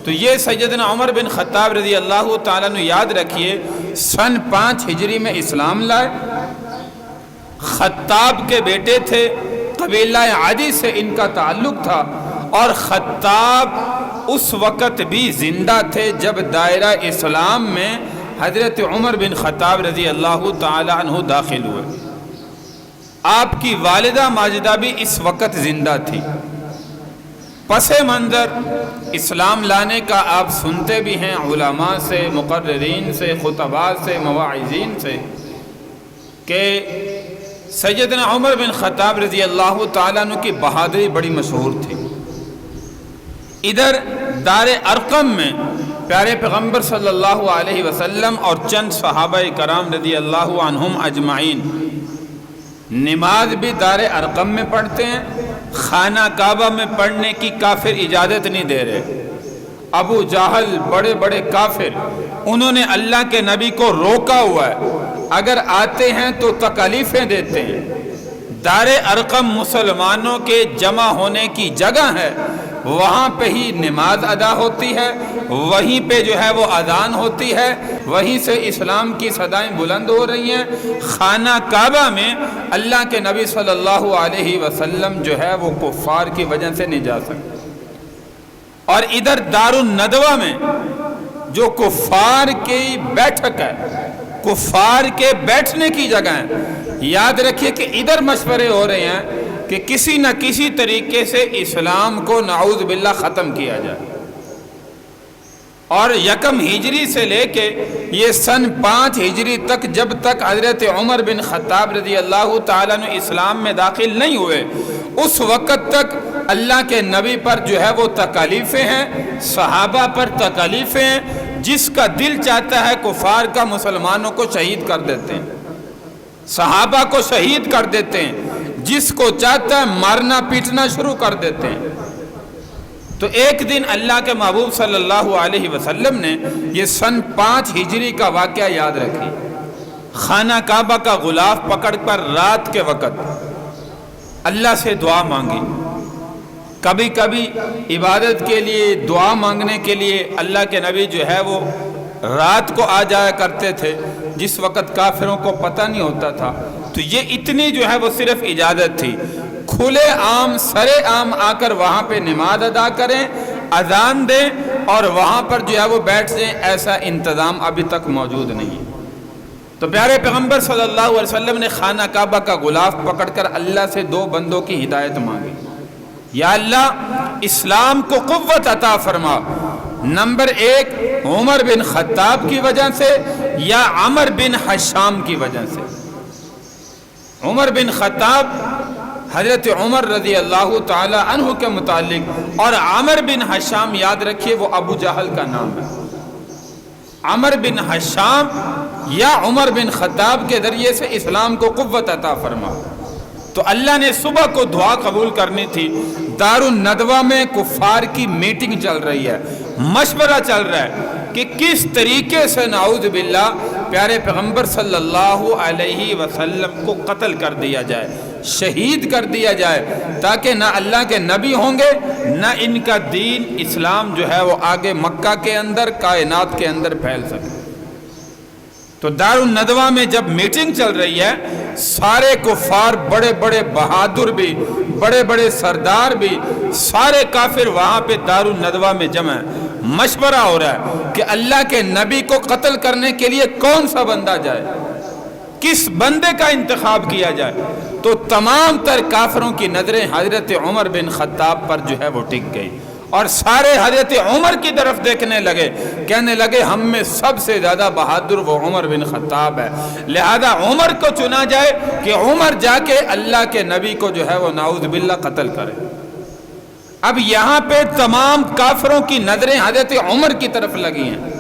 تو یہ سیدنا عمر بن خطاب رضی اللہ تعالیٰ عنہ یاد رکھیے سن 5 ہجری میں اسلام لائے، خطاب کے بیٹے تھے، قبیلہ عدی سے ان کا تعلق تھا، اور خطاب اس وقت بھی زندہ تھے جب دائرہ اسلام میں حضرت عمر بن خطاب رضی اللہ تعالی عنہ داخل ہوئے۔ آپ کی والدہ ماجدہ بھی اس وقت زندہ تھی۔ پس منظر اسلام لانے کا آپ سنتے بھی ہیں علماء سے، مقررین سے، خطباء سے، مواعظین سے، کہ سیدنا عمر بن خطاب رضی اللہ تعالیٰ عنہ کی بہادری بڑی مشہور تھی۔ ادھر دار ارقم میں پیارے پیغمبر صلی اللہ علیہ وسلم اور چند صحابہ کرام رضی اللہ عنہم اجمعین نماز بھی دار ارقم میں پڑھتے ہیں، خانہ کعبہ میں پڑھنے کی کافر اجازت نہیں دے رہے۔ ابو جہل بڑے بڑے کافر، انہوں نے اللہ کے نبی کو روکا ہوا ہے، اگر آتے ہیں تو تکلیفیں دیتے ہیں۔ دار ارقم مسلمانوں کے جمع ہونے کی جگہ ہے، وہاں پہ ہی نماز ادا ہوتی ہے، وہیں پہ جو ہے وہ اذان ہوتی ہے، وہیں سے اسلام کی صدائیں بلند ہو رہی ہیں۔ خانہ کعبہ میں اللہ کے نبی صلی اللہ علیہ وسلم جو ہے وہ کفار کی وجہ سے نہیں جا سکتے۔ اور ادھر دار الندوہ میں جو کفار کی بیٹھک ہے، کفار کے بیٹھنے کی جگہ ہے، یاد رکھیے کہ ادھر مشورے ہو رہے ہیں کہ کسی نہ کسی طریقے سے اسلام کو نعوذ باللہ ختم کیا جائے۔ اور 1 ہجری سے لے کے یہ سن 5 ہجری تک، جب تک حضرت عمر بن خطاب رضی اللہ تعالیٰ عنہ اسلام میں داخل نہیں ہوئے، اس وقت تک اللہ کے نبی پر جو ہے وہ تکالیفیں ہیں، صحابہ پر تکالیفیں ہیں۔ جس کا دل چاہتا ہے کفار کا مسلمانوں کو شہید کر دیتے ہیں، صحابہ کو شہید کر دیتے ہیں، جس کو چاہتا ہے مارنا پیٹنا شروع کر دیتے ہیں۔ تو ایک دن اللہ کے محبوب صلی اللہ علیہ وسلم نے یہ سن 5 ہجری کا واقعہ یاد رکھی۔ خانہ کعبہ کا غلاف پکڑ کر رات کے وقت اللہ سے دعا مانگی۔ کبھی کبھی عبادت کے لیے، دعا مانگنے کے لیے اللہ کے نبی جو ہے وہ رات کو آ جایا کرتے تھے، جس وقت کافروں کو پتہ نہیں ہوتا تھا۔ تو یہ اتنی جو ہے وہ صرف اجازت تھی، کھلے عام سرے عام آ کر وہاں پہ نماز ادا کریں، اذان دیں اور وہاں پر جو ہے وہ بیٹھ جائیں، ایسا انتظام ابھی تک موجود نہیں ہے۔ تو پیارے پیغمبر صلی اللہ علیہ وسلم نے خانہ کعبہ کا غلاف پکڑ کر اللہ سے 2 بندوں کی ہدایت مانگی۔ یا اللہ اسلام کو قوت عطا فرما، نمبر 1 عمر بن خطاب کی وجہ سے یا عمر بن حشام کی وجہ سے۔ عمر بن خطاب حضرت عمر رضی اللہ تعالی عنہ کے متعلق، اور عمر بن حشام یاد رکھیے وہ ابو جہل کا نام ہے۔ عمر بن حشام یا عمر بن خطاب کے ذریعے سے اسلام کو قوت عطا فرما۔ تو اللہ نے صبح کو دعا قبول کرنی تھی، دار الندوہ میں کفار کی میٹنگ چل رہی ہے، مشورہ چل رہا ہے کہ کس طریقے سے نعوذ باللہ پیارے پیغمبر صلی اللہ علیہ وسلم کو قتل کر دیا جائے، شہید کر دیا جائے، تاکہ نہ اللہ کے نبی ہوں گے نہ ان کا دین اسلام جو ہے وہ آگے مکہ کے اندر، کائنات کے اندر پھیل سکے۔ تو دار الندوہ میں جب میٹنگ چل رہی ہے، سارے کفار، بڑے بڑے بہادر بھی، بڑے بڑے سردار بھی، سارے کافر وہاں پہ دار الندوہ میں جمع ہیں۔ مشورہ ہو رہا ہے کہ اللہ کے نبی کو قتل کرنے کے لیے کون سا بندہ جائے، کس بندے کا انتخاب کیا جائے۔ تو تمام تر کافروں کی نظریں حضرت عمر بن خطاب پر جو ہے وہ ٹک گئی، اور سارے حضرت عمر کی طرف دیکھنے لگے، کہنے لگے ہم میں سب سے زیادہ بہادر وہ عمر بن خطاب ہے، لہذا عمر کو چنا جائے کہ عمر جا کے اللہ کے نبی کو جو ہے وہ نعوذ باللہ قتل کرے۔ اب یہاں پہ تمام کافروں کی نظریں حضرت عمر کی طرف لگی ہیں۔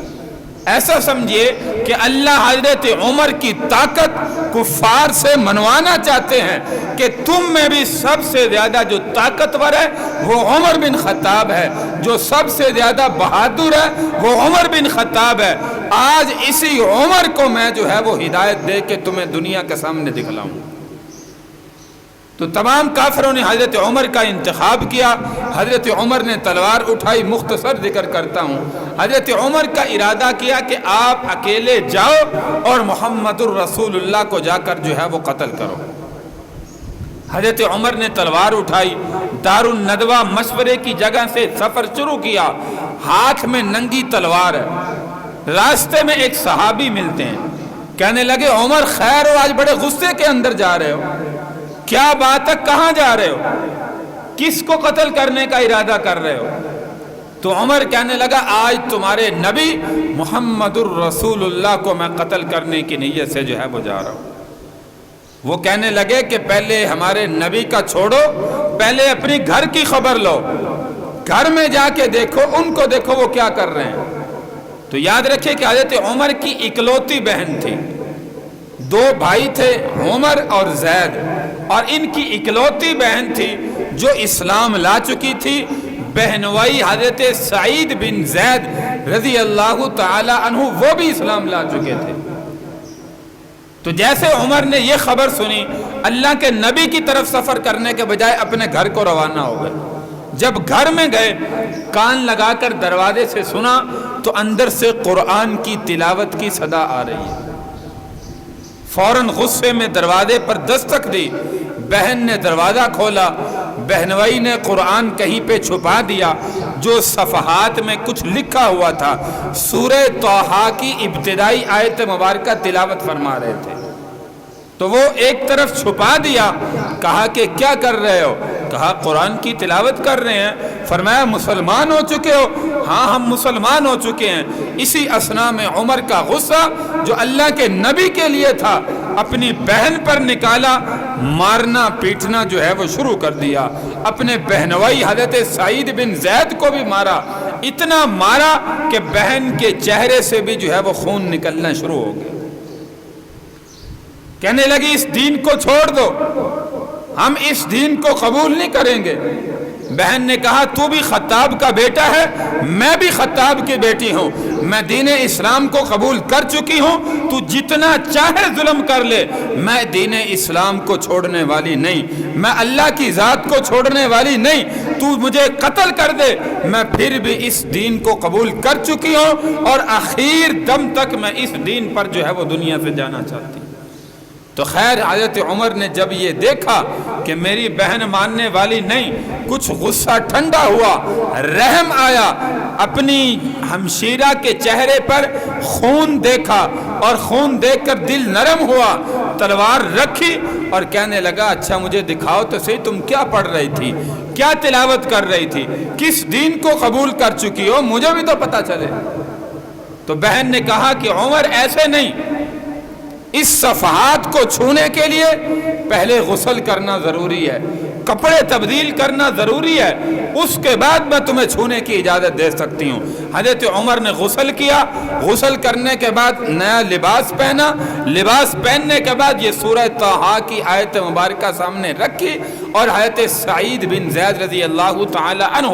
ایسا سمجھیے کہ اللہ حضرت عمر کی طاقت کفار سے منوانا چاہتے ہیں کہ تم میں بھی سب سے زیادہ جو طاقتور ہے وہ عمر بن خطاب ہے، جو سب سے زیادہ بہادر ہے وہ عمر بن خطاب ہے۔ آج اسی عمر کو میں جو ہے وہ ہدایت دے کے تمہیں دنیا کے سامنے دکھلاؤں۔ تو تمام کافروں نے حضرت عمر کا انتخاب کیا. حضرت عمر نے تلوار اٹھائی. مختصر ذکر کرتا ہوں. حضرت عمر کا ارادہ کیا کہ آپ اکیلے جاؤ اور محمد الرسول اللہ کو جا کر جو ہے وہ قتل کرو. حضرت عمر نے تلوار اٹھائی. دار الندوہ مشورے کی جگہ سے سفر شروع کیا. ہاتھ میں ننگی تلوار ہے. راستے میں ایک صحابی ملتے ہیں. کہنے لگے عمر خیر ہو، آج بڑے غصے کے اندر جا رہے ہو، کیا بات ہے، کہاں جا رہے ہو، کس کو قتل کرنے کا ارادہ کر رہے ہو؟ تو عمر کہنے لگا آج تمہارے نبی محمد الرسول اللہ کو میں قتل کرنے کی نیت سے جو ہے وہ جا رہا ہوں. وہ کہنے لگے کہ پہلے ہمارے نبی کا چھوڑو، پہلے اپنی گھر کی خبر لو، گھر میں جا کے دیکھو، ان کو دیکھو وہ کیا کر رہے ہیں. تو یاد رکھیں کہ حضرت عمر کی اکلوتی بہن تھی. 2 بھائی تھے، عمر اور زید، اور ان کی اکلوتی بہن تھی جو اسلام لا چکی تھی. بہنوئی حضرت سعید بن زید رضی اللہ تعالی عنہ وہ بھی اسلام لا چکے تھے. تو جیسے عمر نے یہ خبر سنی، اللہ کے نبی کی طرف سفر کرنے کے بجائے اپنے گھر کو روانہ ہو گئے. جب گھر میں گئے، کان لگا کر دروازے سے سنا تو اندر سے قرآن کی تلاوت کی صدا آ رہی ہے. فوراً غصے میں دروازے پر دستک دی. بہن نے دروازہ کھولا. بہنوئی نے قرآن کہیں پہ چھپا دیا. جو صفحات میں کچھ لکھا ہوا تھا، سورہ طٰہٰ کی ابتدائی آیت مبارکہ تلاوت فرما رہے تھے. تو وہ ایک طرف چھپا دیا. کہا کہ کیا کر رہے ہو؟ کہا قرآن کی تلاوت کر رہے ہیں. فرمایا مسلمان ہو چکے ہو؟ ہاں ہم مسلمان ہو چکے ہیں. اسی اثنا میں عمر کا غصہ جو اللہ کے نبی کے لیے تھا اپنی بہن پر نکالا. مارنا پیٹنا جو ہے وہ شروع کر دیا. اپنے بہنوئی حضرت سعید بن زید کو بھی مارا. اتنا مارا کہ بہن کے چہرے سے بھی جو ہے وہ خون نکلنا شروع ہو گیا. کہنے لگی اس دین کو چھوڑ دو، ہم اس دین کو قبول نہیں کریں گے. بہن نے کہا تو بھی خطاب کا بیٹا ہے، میں بھی خطاب کی بیٹی ہوں، میں دین اسلام کو قبول کر چکی ہوں، تو جتنا چاہے ظلم کر لے، میں دین اسلام کو چھوڑنے والی نہیں، میں اللہ کی ذات کو چھوڑنے والی نہیں. تو مجھے قتل کر دے، میں پھر بھی اس دین کو قبول کر چکی ہوں اور آخر دم تک میں اس دین پر جو ہے وہ دنیا سے جانا چاہتی ہوں. تو خیر حضرت عمر نے جب یہ دیکھا کہ میری بہن ماننے والی نہیں، کچھ غصہ ٹھنڈا ہوا، رحم آیا. اپنی ہمشیرہ کے چہرے پر خون دیکھا اور خون دیکھ کر دل نرم ہوا. تلوار رکھی اور کہنے لگا اچھا مجھے دکھاؤ تو صحیح تم کیا پڑھ رہی تھی، کیا تلاوت کر رہی تھی، کس دین کو قبول کر چکی ہو، مجھے بھی تو پتہ چلے. تو بہن نے کہا کہ عمر ایسے نہیں، اس صفحات کو چھونے کے لیے پہلے غسل کرنا ضروری ہے، کپڑے تبدیل کرنا ضروری ہے، اس کے بعد میں تمہیں چھونے کی اجازت دے سکتی ہوں. حضرت عمر نے غسل کیا. غسل کرنے کے بعد نیا لباس پہنا. لباس پہننے کے بعد یہ سورہ طٰہٰ کی آیت مبارکہ سامنے رکھی اور حضرت سعید بن زید رضی اللہ تعالی عنہ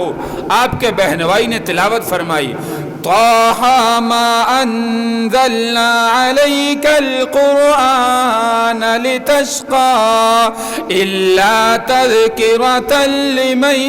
آپ کے بہنوئی نے تلاوت فرمائی. طٰہٰ مَا أَنزَلْنَا عَلَيْكَ الْقُرْآنَ لِتَشْقَىٰ إِلَّا تَذْكِرَةً لِمَن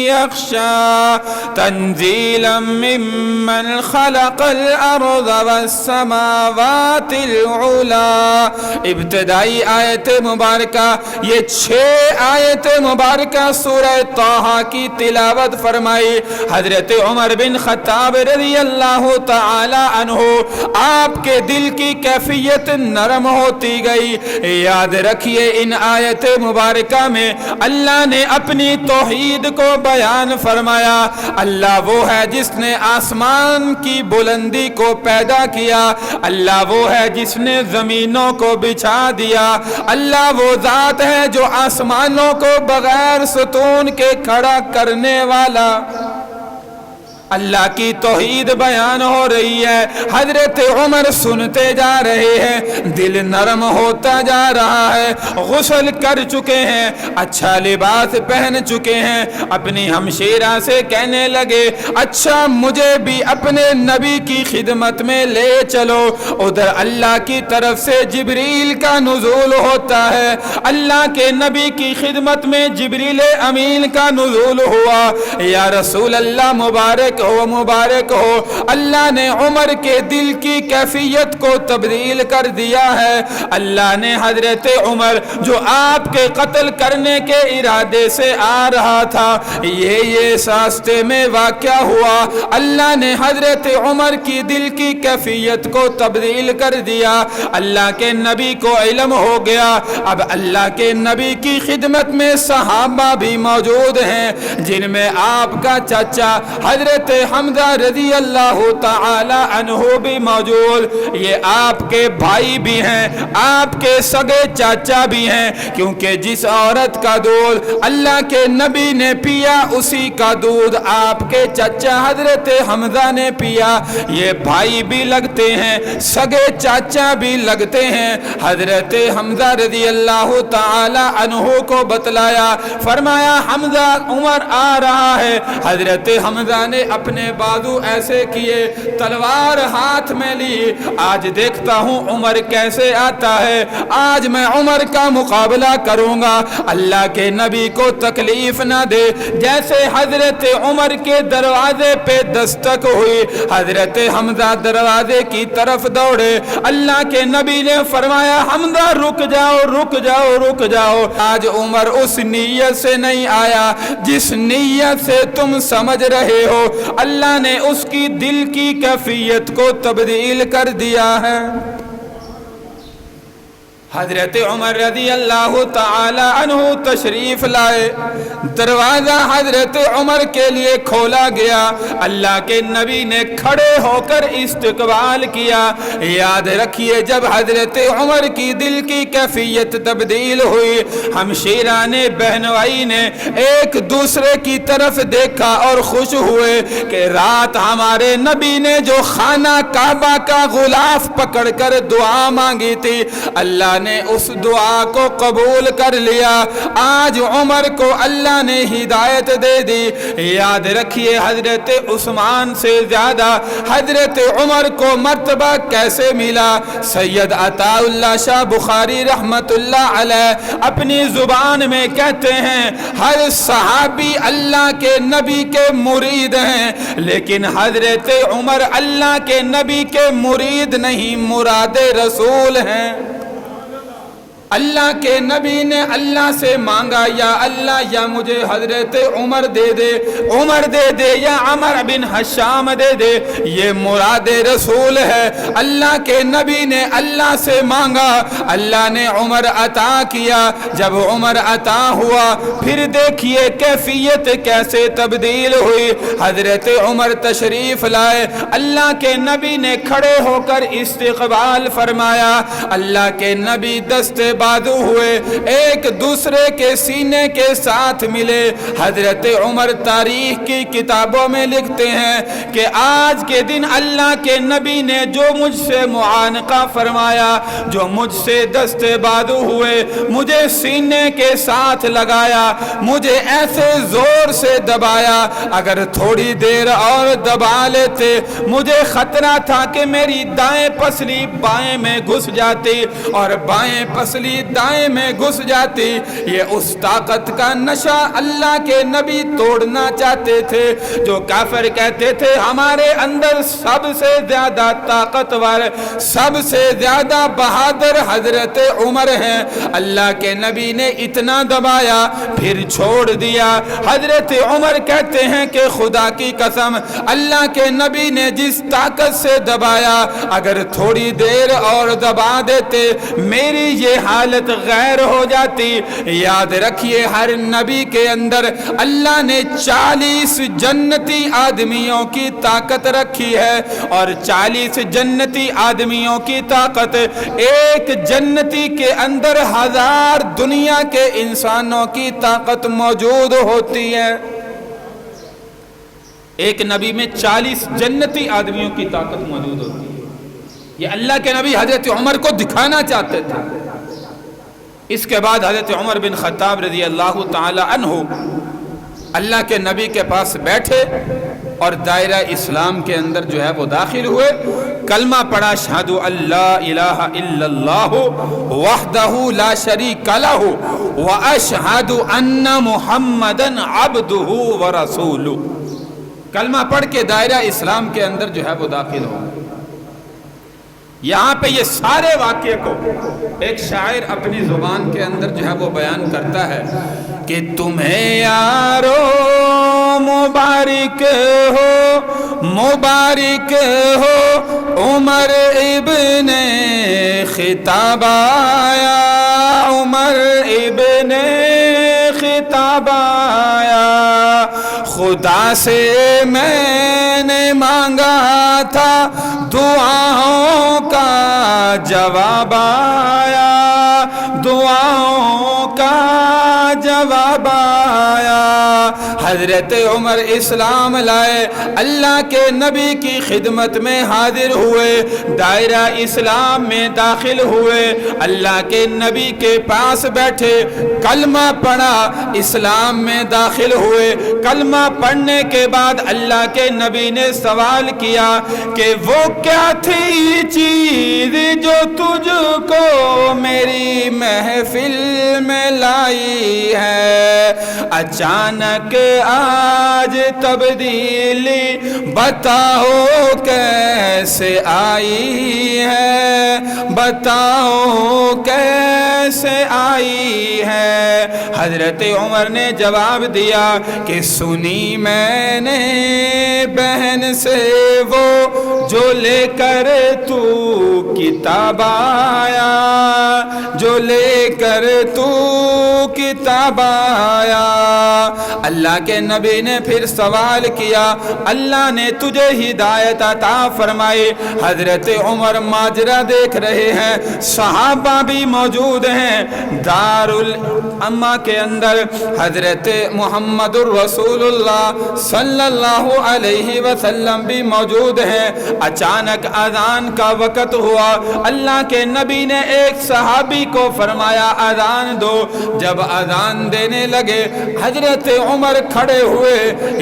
يَخْشَىٰ تَنزِيلًا مِّمَّنْ خَلَقَ الْأَرْضَ وَالسَّمَاوَاتِ الْعُلَىٰ. ابتدائی آیت مبارکہ، یہ 6 آیت مبارکہ سورہ طٰہٰ کی تلاوت فرمائی. حضرت عمر بن خطاب رضی اللہ تعالی عنہ آپ کے دل کی کیفیت نرم ہوتی گئی. یاد رکھیے ان آیت مبارکہ میں اللہ نے اپنی توحید کو بیان فرمایا. اللہ وہ ہے جس نے آسمان کی بلندی کو پیدا کیا، اللہ وہ ہے جس نے زمینوں کو بچھا دیا، اللہ وہ ذات ہے جو آسمانوں کو بغیر ستون کے کھڑا کرنے والا، اللہ کی توحید بیان ہو رہی ہے، حضرت عمر سنتے جا رہے ہیں، دل نرم ہوتا جا رہا ہے، غسل کر چکے ہیں، اچھا لباس پہن چکے ہیں، اپنی ہمشیرہ سے کہنے لگے اچھا مجھے بھی اپنے نبی کی خدمت میں لے چلو۔ ادھر اللہ کی طرف سے جبریل کا نزول ہوتا ہے، اللہ کے نبی کی خدمت میں جبریل امین کا نزول ہوا۔ یا رسول اللہ مبارک ہو مبارک ہو، اللہ نے عمر کے دل کی کیفیت کو تبدیل کر دیا ہے۔ اللہ نے حضرت عمر جو آپ کے قتل کرنے کے ارادے سے آ رہا تھا، یہ راستے میں واقعہ ہوا، اللہ نے حضرت عمر کی دل کی کیفیت کو تبدیل کر دیا۔ اللہ کے نبی کو علم ہو گیا، اب اللہ کے نبی کی خدمت میں صحابہ بھی موجود ہیں، جن میں آپ کا چچا حضرت حمزہ رضی اللہ تعالی عنہ بھی موجود، یہ آپ کے بھائی بھی ہیں، آپ کے سگے چاچا بھی ہیں، کیونکہ جس عورت کا دودھ اللہ کے نبی نے پیا اسی کا دودھ آپ کے چچا حضرت حمزہ نے پیا، یہ بھائی بھی لگتے ہیں، سگے چاچا بھی لگتے ہیں۔ حضرت حمزہ رضی اللہ تعالی عنہ کو بتلایا، فرمایا حمزہ عمر آ رہا ہے۔ حضرت حمزہ نے اپنے بازو ایسے کیے، تلوار ہاتھ میں لی، آج دیکھتا ہوں عمر کیسے آتا ہے، آج میں عمر کا مقابلہ کروں گا، اللہ کے نبی کو تکلیف نہ دے۔ جیسے حضرت عمر کے دروازے پہ دستک ہوئی، حضرت حمزہ دروازے کی طرف دوڑے، اللہ کے نبی نے فرمایا حمزہ رک جاؤ رک جاؤ رک جاؤ، آج عمر اس نیت سے نہیں آیا جس نیت سے تم سمجھ رہے ہو، اللہ نے اس کی دل کی کیفیت کو تبدیل کر دیا ہے۔ حضرت عمر رضی اللہ تعالی عنہ تشریف لائے، دروازہ حضرت عمر کے لیے کھولا گیا، اللہ کے نبی نے کھڑے ہو کر استقبال کیا۔ یاد رکھیے جب حضرت عمر کی دل کی کیفیت تبدیل ہوئی، ہمشیرہ نے بہنوئی نے ایک دوسرے کی طرف دیکھا اور خوش ہوئے کہ رات ہمارے نبی نے جو خانہ کعبہ کا غلاف پکڑ کر دعا مانگی تھی، اللہ نے اس دعا کو قبول کر لیا، آج عمر کو اللہ نے ہدایت دے دی۔ یاد رکھیے حضرت عثمان سے زیادہ حضرت عمر کو مرتبہ کیسے ملا۔ سید عطا اللہ شاہ بخاری رحمت اللہ علیہ اپنی زبان میں کہتے ہیں ہر صحابی اللہ کے نبی کے مرید ہیں، لیکن حضرت عمر اللہ کے نبی کے مرید نہیں، مراد رسول ہیں۔ اللہ کے نبی نے اللہ سے مانگا یا اللہ یا مجھے حضرت عمر دے دے، عمر دے دے یا عمر بن حشام دے دے، یہ مراد رسول ہے۔ اللہ کے نبی نے اللہ سے مانگا، اللہ نے عمر عطا کیا، جب عمر عطا ہوا پھر دیکھیے کیفیت کیسے تبدیل ہوئی۔ حضرت عمر تشریف لائے، اللہ کے نبی نے کھڑے ہو کر استقبال فرمایا، اللہ کے نبی دستے بازو ہوئے، ایک دوسرے کے سینے کے ساتھ ملے۔ حضرت عمر تاریخ کی کتابوں میں لکھتے ہیں کہ آج کے دن اللہ کے نبی نے جو مجھ سے معانقہ فرمایا، جو مجھ سے دستے بازو ہوئے، مجھے سینے کے ساتھ لگایا، مجھے ایسے زور سے دبایا، اگر تھوڑی دیر اور دبا لیتے مجھے خطرہ تھا کہ میری دائیں پسلی بائیں میں گھس جاتی اور بائیں پسلی دائیں میں گھس جاتی۔ یہ اس طاقت کا نشہ اللہ کے نبی توڑنا چاہتے تھے، جو کافر کہتے تھے ہمارے اندر سب سے زیادہ طاقتور، سب سے زیادہ بہادر حضرت عمر ہیں۔ اللہ کے نبی نے اتنا دبایا پھر چھوڑ دیا۔ حضرت عمر کہتے ہیں کہ خدا کی قسم اللہ کے نبی نے جس طاقت سے دبایا، اگر تھوڑی دیر اور دبا دیتے میری یہ حالت غیر ہو جاتی۔ یاد رکھیے ہر نبی کے اندر اللہ نے 40 جنتی آدمیوں کی طاقت رکھی ہے، اور 40 جنتی آدمیوں کی طاقت ایک جنتی کے اندر 1000 دنیا کے انسانوں کی طاقت موجود ہوتی ہے۔ ایک نبی میں 40 جنتی آدمیوں کی طاقت موجود ہوتی ہے. یہ اللہ کے نبی حضرت عمر کو دکھانا چاہتے تھے. اس کے بعد حضرت عمر بن خطاب رضی اللہ تعالی عنہ اللہ کے نبی کے پاس بیٹھے اور دائرہ اسلام کے اندر جو ہے وہ داخل ہوئے. کلمہ پڑھا اشہد ان لا الہ الا اللہ وحدہ لا شریک لہ واشہد ان محمدا عبدہ ورسولہ. کلمہ پڑھ کے دائرہ اسلام کے اندر جو ہے وہ داخل ہو. یہاں پہ یہ سارے واقعے کو ایک شاعر اپنی زبان کے اندر جو ہے وہ بیان کرتا ہے کہ تمہیں یارو مبارک ہو عمر ابن خطاب آیا، عمر ابن خطاب آیا. خدا سے میں نے مانگا تھا دعاؤں کا جواب آیا، دعاؤں کا جواب آیا. حضرت عمر اسلام لائے، اللہ کے نبی کی خدمت میں حاضر ہوئے، دائرہ اسلام میں داخل ہوئے، اللہ کے نبی کے پاس بیٹھے، کلمہ پڑھا، اسلام میں داخل ہوئے. کلمہ پڑھنے کے بعد اللہ کے نبی نے سوال کیا کہ وہ کیا تھی چیز جو تجھ کو میری محفل میں لائی ہے؟ اچانک آج تبدیلی بتاؤ کیسے آئی ہے، بتاؤ کیسے آئی ہے؟ حضرت عمر نے جواب دیا کہ سنی میں نے بہن سے وہ جو لے کر تو کتاب آیا، جو لے کر تو کتاب آیا. اللہ کے نبی نے پھر سوال کیا، اللہ نے تجھے ہدایت عطا فرمائی. حضرت عمر ماجرا دیکھ رہے ہیں، صحابہ بھی موجود ہیں. دار الامہ کے اندر حضرت محمد الرسول اللہ صلی اللہ علیہ وسلم بھی موجود ہیں. اچانک اذان کا وقت ہوا. اللہ کے نبی نے ایک صحابی کو فرمایا اذان دو. جب اذان دینے لگے حضرت عمر کھڑے ہوئے،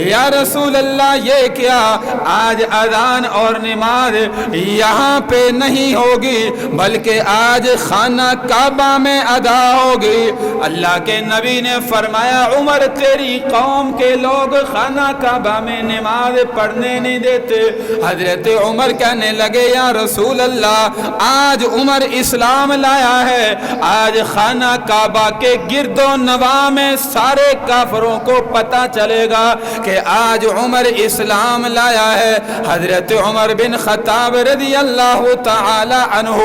یا رسول اللہ یہ کیا؟ آج اذان اور نماز یہاں پہ نہیں ہوگی بلکہ آج خانہ کعبہ میں ادا ہوگی. اللہ کے نبی نے فرمایا عمر تیری قوم کے لوگ خانہ کعبہ میں نماز پڑھنے نہیں دیتے. حضرت عمر کہنے لگے یا رسول اللہ آج عمر اسلام لایا ہے، آج خانہ کعبہ کے گرد و نواح میں سارے کافروں کو پتہ چلے گا کہ آج عمر اسلام لایا ہے. حضرت عمر بن خطاب رضی اللہ تعالی عنہ،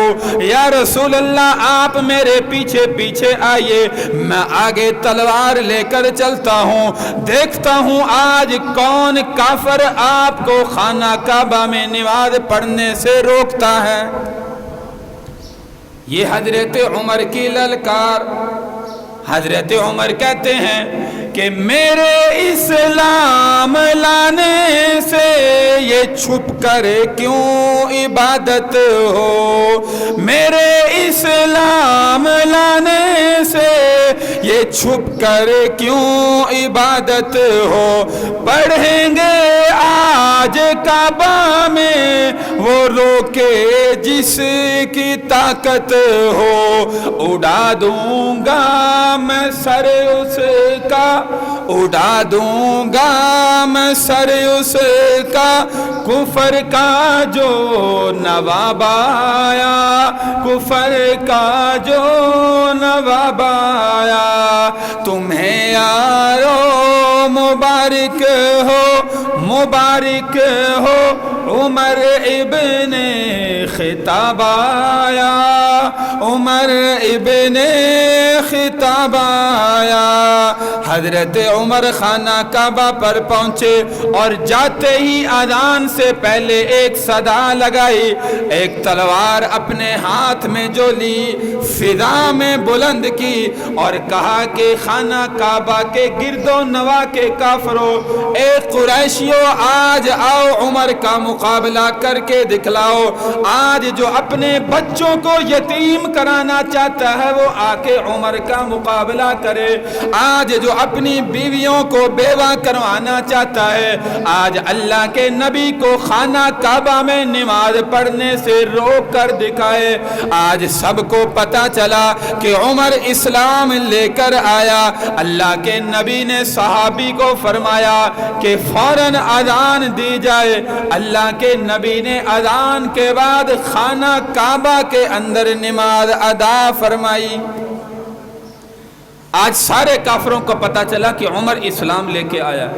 یا رسول اللہ آپ میرے پیچھے پیچھے آئیے، میں آگے تلوار لے کر چلتا ہوں، دیکھتا ہوں آج کون کافر آپ کو خانہ کعبہ میں نماز پڑھنے سے روکتا ہے. یہ حضرت عمر کی للکار. حضرت عمر کہتے ہیں کہ میرے اسلام لانے سے یہ چھپ کر کیوں عبادت ہو؟ میرے اسلام لانے سے یہ چھپ کر کیوں عبادت ہو؟ پڑھیں گے آج کعبہ میں وہ روکے جس کی طاقت ہو. اڑا دوں گا میں سر اس کا، اڑا دوں گا میں سر اس کا، کفر کا جو نواب آیا، کفر کا جو نواب آیا. تمہیں یارو مبارک ہو، مبارک ہو عمر ابن خطاب آیا، عمر ابن خطاب آیا. حضرت عمر خانہ کعبہ پر پہنچے اور جاتے ہی اذان سے پہلے ایک صدا لگائی، ایک تلوار اپنے ہاتھ میں جو لی فضا میں بلند کی اور کہا کہ خانہ کعبہ کے گرد و نواح کے کافروں، اے قریشیوں، آج آؤ عمر کا مقابلہ کر کے دکھلاؤ۔ آج جو اپنے بچوں کو یتیم کرانا چاہتا ہے وہ آ کے عمر کا مقابلہ کرے۔ آج جو اپنی بیویوں کو بیوہ کروانا چاہتا ہے، آج اللہ کے نبی کو خانہ کعبہ میں نماز پڑھنے سے روک کر دکھائے۔ آج سب کو پتہ چلا کہ عمر اسلام لے کر آیا۔ اللہ کے نبی نے صحابی کو فرمایا کہ فوراً اذان دی جائے۔ اللہ کے نبی نے اذان کے بعد خانہ کعبہ کے اندر نماز ادا فرمائی۔ آج سارے کافروں کو پتہ چلا کہ عمر اسلام لے کے آیا۔